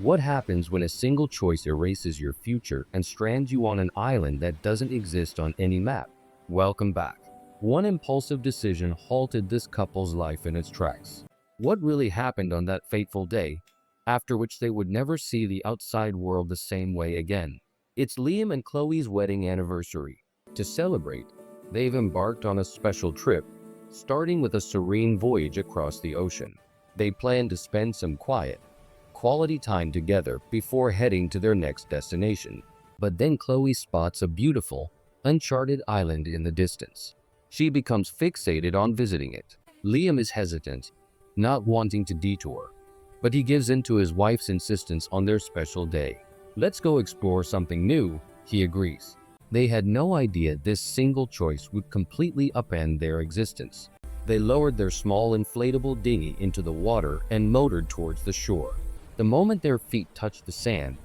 What happens when a single choice erases your future and strands you on an island that doesn't exist on any map? Welcome back. One impulsive decision halted this couple's life in its tracks. What really happened on that fateful day, after which they would never see the outside world the same way again? It's Liam and Chloe's wedding anniversary. To celebrate, they've embarked on a special trip, starting with a serene voyage across the ocean. They plan to spend some quiet, quality time together before heading to their next destination. But then Chloe spots a beautiful, uncharted island in the distance. She becomes fixated on visiting it. Liam is hesitant, not wanting to detour, but he gives in to his wife's insistence on their special day. "Let's go explore something new," he agrees. They had no idea this single choice would completely upend their existence. They lowered their small inflatable dinghy into the water and motored towards the shore. The moment their feet touched the sand,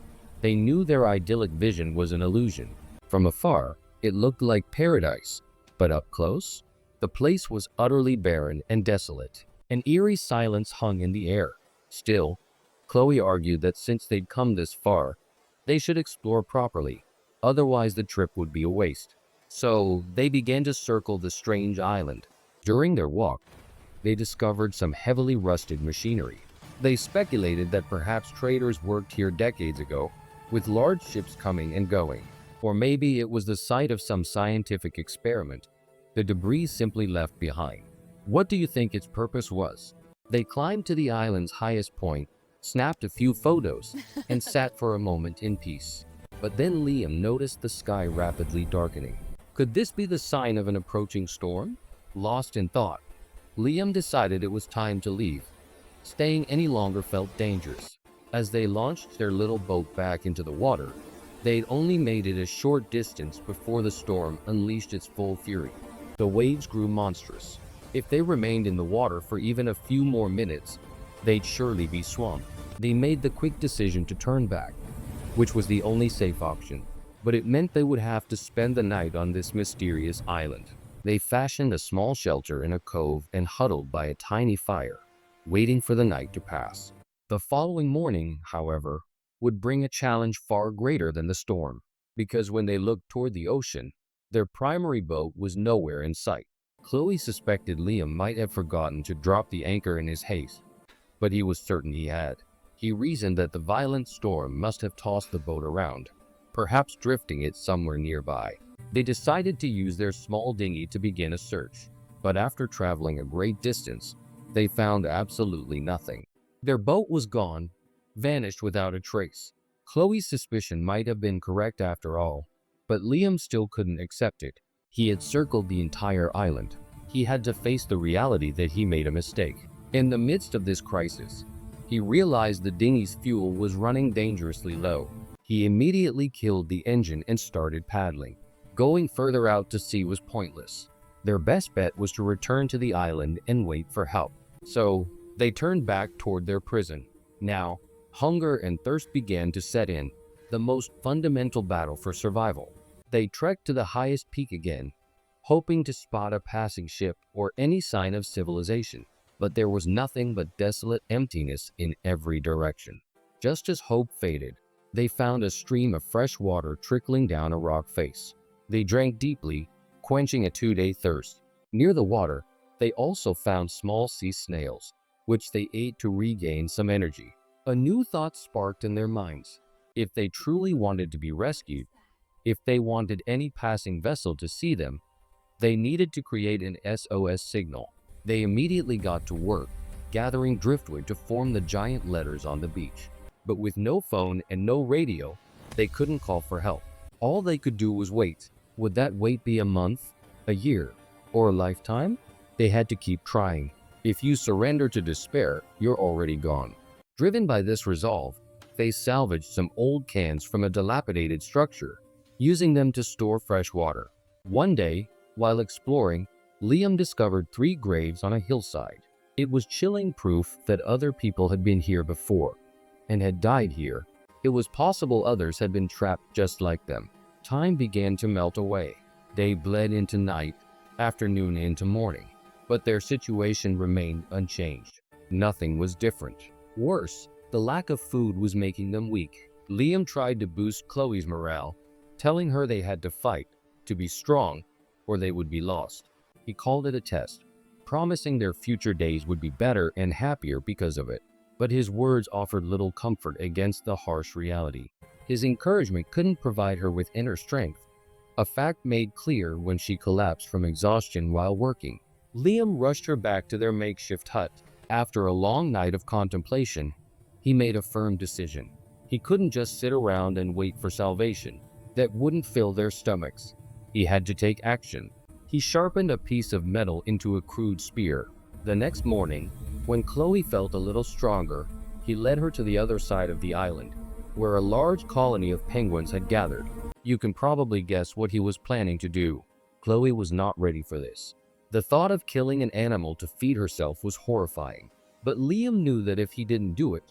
they knew their idyllic vision was an illusion. From afar, it looked like paradise, but up close, the place was utterly barren and desolate. An eerie silence hung in the air. Still, Chloe argued that since they'd come this far, they should explore properly, otherwise the trip would be a waste. So they began to circle the strange island. During their walk, they discovered some heavily rusted machinery. They speculated that perhaps traders worked here decades ago, with large ships coming and going. Or maybe it was the site of some scientific experiment, the debris simply left behind. What do you think its purpose was? They climbed to the island's highest point, snapped a few photos, and sat for a moment in peace. But then Liam noticed the sky rapidly darkening. Could this be the sign of an approaching storm? Lost in thought, Liam decided it was time to leave. Staying any longer felt dangerous. As they launched their little boat back into the water, they'd only made it a short distance before the storm unleashed its full fury. The waves grew monstrous. If they remained in the water for even a few more minutes, they'd surely be swamped. They made the quick decision to turn back, which was the only safe option. But it meant they would have to spend the night on this mysterious island. They fashioned a small shelter in a cove and huddled by a tiny fire, waiting for the night to pass. The following morning, however, would bring a challenge far greater than the storm, because when they looked toward the ocean, their primary boat was nowhere in sight. Chloe suspected Liam might have forgotten to drop the anchor in his haste, but he was certain he had. He reasoned that the violent storm must have tossed the boat around, perhaps drifting it somewhere nearby. They decided to use their small dinghy to begin a search, but after traveling a great distance, they found absolutely nothing. Their boat was gone, vanished without a trace. Chloe's suspicion might have been correct after all, but Liam still couldn't accept it. He had circled the entire island. He had to face the reality that he made a mistake. In the midst of this crisis, he realized the dinghy's fuel was running dangerously low. He immediately killed the engine and started paddling. Going further out to sea was pointless. Their best bet was to return to the island and wait for help. So, they turned back toward their prison. Now, hunger and thirst began to set in, the most fundamental battle for survival. They trekked to the highest peak again, hoping to spot a passing ship or any sign of civilization. But there was nothing but desolate emptiness in every direction. Just as hope faded, they found a stream of fresh water trickling down a rock face. They drank deeply, quenching a 2-day thirst. Near the water, they also found small sea snails, which they ate to regain some energy. A new thought sparked in their minds. If they truly wanted to be rescued, if they wanted any passing vessel to see them, they needed to create an SOS signal. They immediately got to work, gathering driftwood to form the giant letters on the beach. But with no phone and no radio, they couldn't call for help. All they could do was wait. Would that wait be a month, a year, or a lifetime? They had to keep trying. If you surrender to despair, you're already gone. Driven by this resolve, they salvaged some old cans from a dilapidated structure, using them to store fresh water. One day, while exploring, Liam discovered 3 graves on a hillside. It was chilling proof that other people had been here before and had died here. It was possible others had been trapped just like them. Time began to melt away. Day bled into night, afternoon into morning, but their situation remained unchanged. Nothing was different. Worse, The lack of food was making them weak. Liam tried to boost Chloe's morale, telling her they had to fight, to be strong, or they would be lost. He called it a test, promising their future days would be better and happier because of it. But his words offered little comfort against the harsh reality. His encouragement couldn't provide her with inner strength, a fact made clear when she collapsed from exhaustion while working. Liam rushed her back to their makeshift hut. After a long night of contemplation, he made a firm decision. He couldn't just sit around and wait for salvation. That wouldn't fill their stomachs. He had to take action. He sharpened a piece of metal into a crude spear. The next morning, when Chloe felt a little stronger, he led her to the other side of the island, where a large colony of penguins had gathered. You can probably guess what he was planning to do. Chloe was not ready for this. The thought of killing an animal to feed herself was horrifying. But Liam knew that if he didn't do it,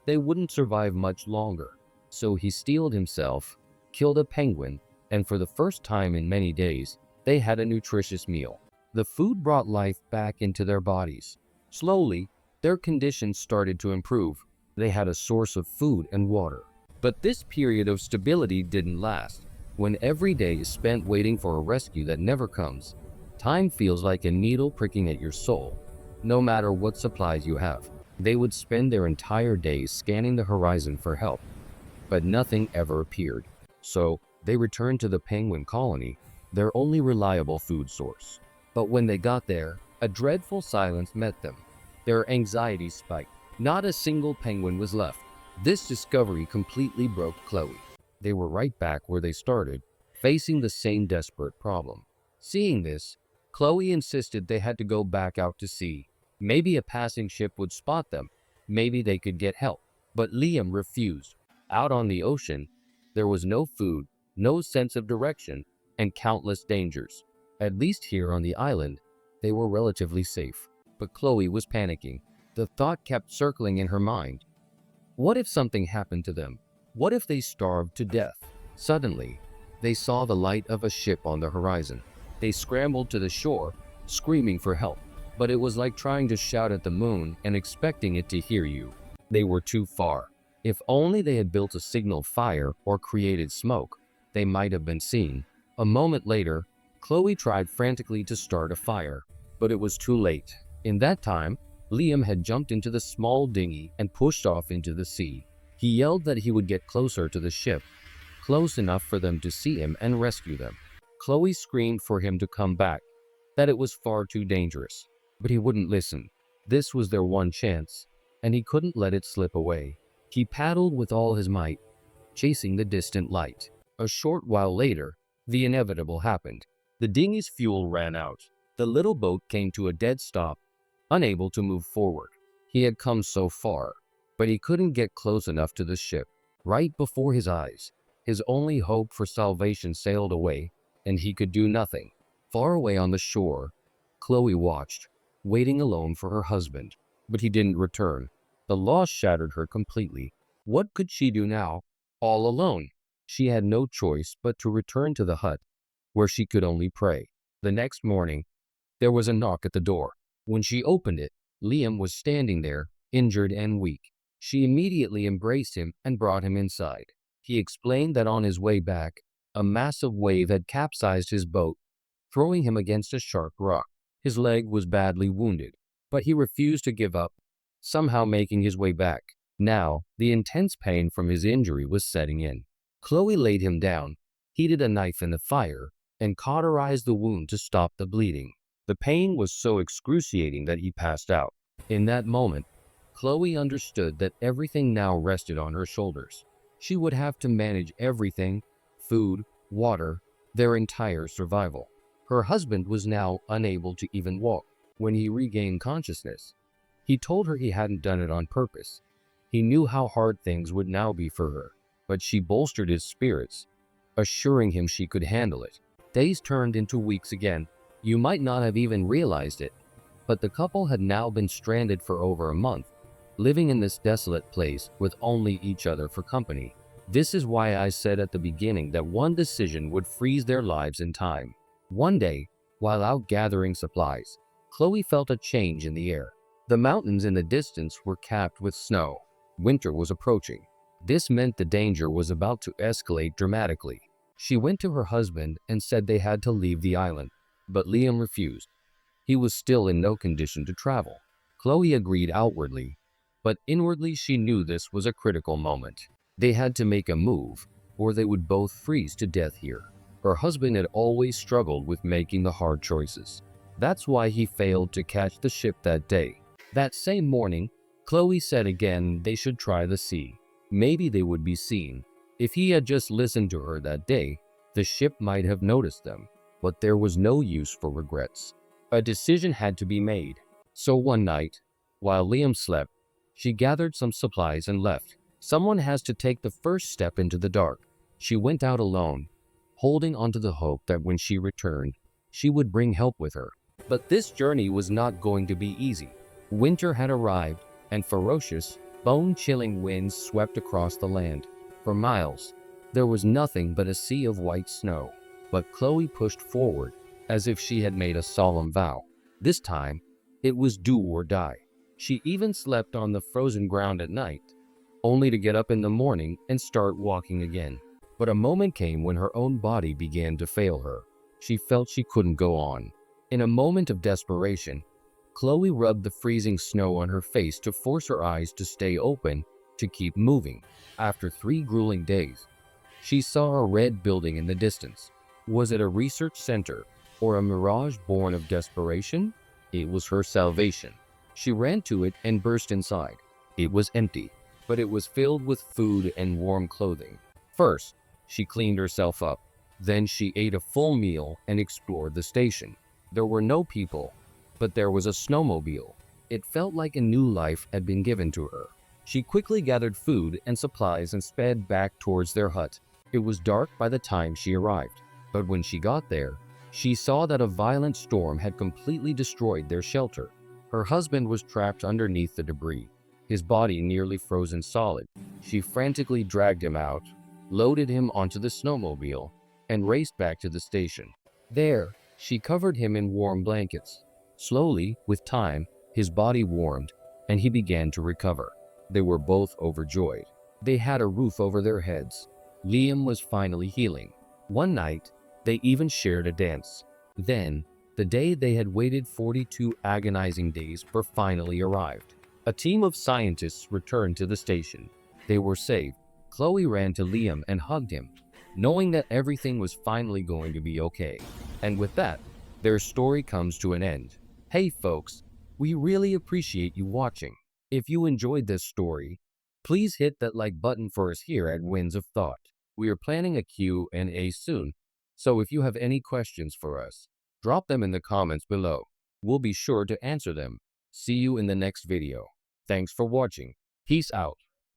they wouldn't survive much longer. So he steeled himself, killed a penguin, and for the first time in many days, they had a nutritious meal. The food brought life back into their bodies. Slowly, their conditions started to improve. They had a source of food and water. But this period of stability didn't last. When every day is spent waiting for a rescue that never comes, time feels like a needle pricking at your soul. No matter what supplies you have, they would spend their entire days scanning the horizon for help. But nothing ever appeared. So, they returned to the penguin colony, their only reliable food source. But when they got there, a dreadful silence met them. Their anxiety spiked. Not a single penguin was left. This discovery completely broke Chloe. They were right back where they started, facing the same desperate problem. Seeing this, Chloe insisted they had to go back out to sea. Maybe a passing ship would spot them. Maybe they could get help. But Liam refused. Out on the ocean, there was no food, no sense of direction, and countless dangers. At least here on the island, they were relatively safe. But Chloe was panicking. The thought kept circling in her mind. What if something happened to them? What if they starved to death? Suddenly, they saw the light of a ship on the horizon. They scrambled to the shore, screaming for help. But it was like trying to shout at the moon and expecting it to hear you. They were too far. If only they had built a signal fire or created smoke, they might have been seen. A moment later, Chloe tried frantically to start a fire, but it was too late. In that time, Liam had jumped into the small dinghy and pushed off into the sea. He yelled that he would get closer to the ship, close enough for them to see him and rescue them. Chloe screamed for him to come back, that it was far too dangerous. But he wouldn't listen. This was their one chance, and he couldn't let it slip away. He paddled with all his might, chasing the distant light. A short while later, the inevitable happened. The dinghy's fuel ran out. The little boat came to a dead stop, unable to move forward. He had come so far, but he couldn't get close enough to the ship. Right before his eyes, his only hope for salvation sailed away, and he could do nothing. Far away on the shore, Chloe watched, waiting alone for her husband, but he didn't return. The loss shattered her completely. What could she do now, all alone? She had no choice but to return to the hut, where she could only pray. The next morning, there was a knock at the door. When she opened it, Liam was standing there, injured and weak. She immediately embraced him and brought him inside. He explained that on his way back, a massive wave had capsized his boat, throwing him against a sharp rock. His leg was badly wounded, but he refused to give up, somehow making his way back. Now, the intense pain from his injury was setting in. Chloe laid him down, heated a knife in the fire, and cauterized the wound to stop the bleeding. The pain was so excruciating that he passed out. In that moment, Chloe understood that everything now rested on her shoulders. She would have to manage everything: food, water, their entire survival. Her husband was now unable to even walk. When he regained consciousness, he told her he hadn't done it on purpose. He knew how hard things would now be for her, but she bolstered his spirits, assuring him she could handle it. Days turned into weeks again. You might not have even realized it, but the couple had now been stranded for over a month, living in this desolate place with only each other for company. This is why I said at the beginning that one decision would freeze their lives in time. One day, while out gathering supplies, Chloe felt a change in the air. The mountains in the distance were capped with snow. Winter was approaching. This meant the danger was about to escalate dramatically. She went to her husband and said they had to leave the island, but Liam refused. He was still in no condition to travel. Chloe agreed outwardly, but inwardly she knew this was a critical moment. They had to make a move, or they would both freeze to death here. Her husband had always struggled with making the hard choices. That's why he failed to catch the ship that day. That same morning, Chloe said again they should try the sea. Maybe they would be seen. If he had just listened to her that day, the ship might have noticed them. But there was no use for regrets. A decision had to be made. So one night, while Liam slept, she gathered some supplies and left. Someone has to take the first step into the dark. She went out alone, holding onto the hope that when she returned, she would bring help with her. But this journey was not going to be easy. Winter had arrived, and ferocious, bone-chilling winds swept across the land. For miles, there was nothing but a sea of white snow. But Chloe pushed forward, as if she had made a solemn vow. This time, it was do or die. She even slept on the frozen ground at night, only to get up in the morning and start walking again. But a moment came when her own body began to fail her. She felt she couldn't go on. In a moment of desperation, Chloe rubbed the freezing snow on her face to force her eyes to stay open, to keep moving. After 3 grueling days, she saw a red building in the distance. Was it a research center or a mirage born of desperation? It was her salvation. She ran to it and burst inside. It was empty, but it was filled with food and warm clothing. First, she cleaned herself up. Then she ate a full meal and explored the station. There were no people, but there was a snowmobile. It felt like a new life had been given to her. She quickly gathered food and supplies and sped back towards their hut. It was dark by the time she arrived, but when she got there, she saw that a violent storm had completely destroyed their shelter. Her husband was trapped underneath the debris, his body nearly frozen solid. She frantically dragged him out, loaded him onto the snowmobile, and raced back to the station. There, she covered him in warm blankets. Slowly, with time, his body warmed, and he began to recover. They were both overjoyed. They had a roof over their heads. Liam was finally healing. One night, they even shared a dance. Then, the day they had waited 42 agonizing days for finally arrived. A team of scientists returned to the station. They were saved. Chloe ran to Liam and hugged him, knowing that everything was finally going to be okay. And with that, their story comes to an end. Hey folks, we really appreciate you watching. If you enjoyed this story, please hit that like button for us here at Winds of Thought. We are planning a Q&A soon, so if you have any questions for us, drop them in the comments below. We'll be sure to answer them. See you in the next video. Thanks for watching. Peace out.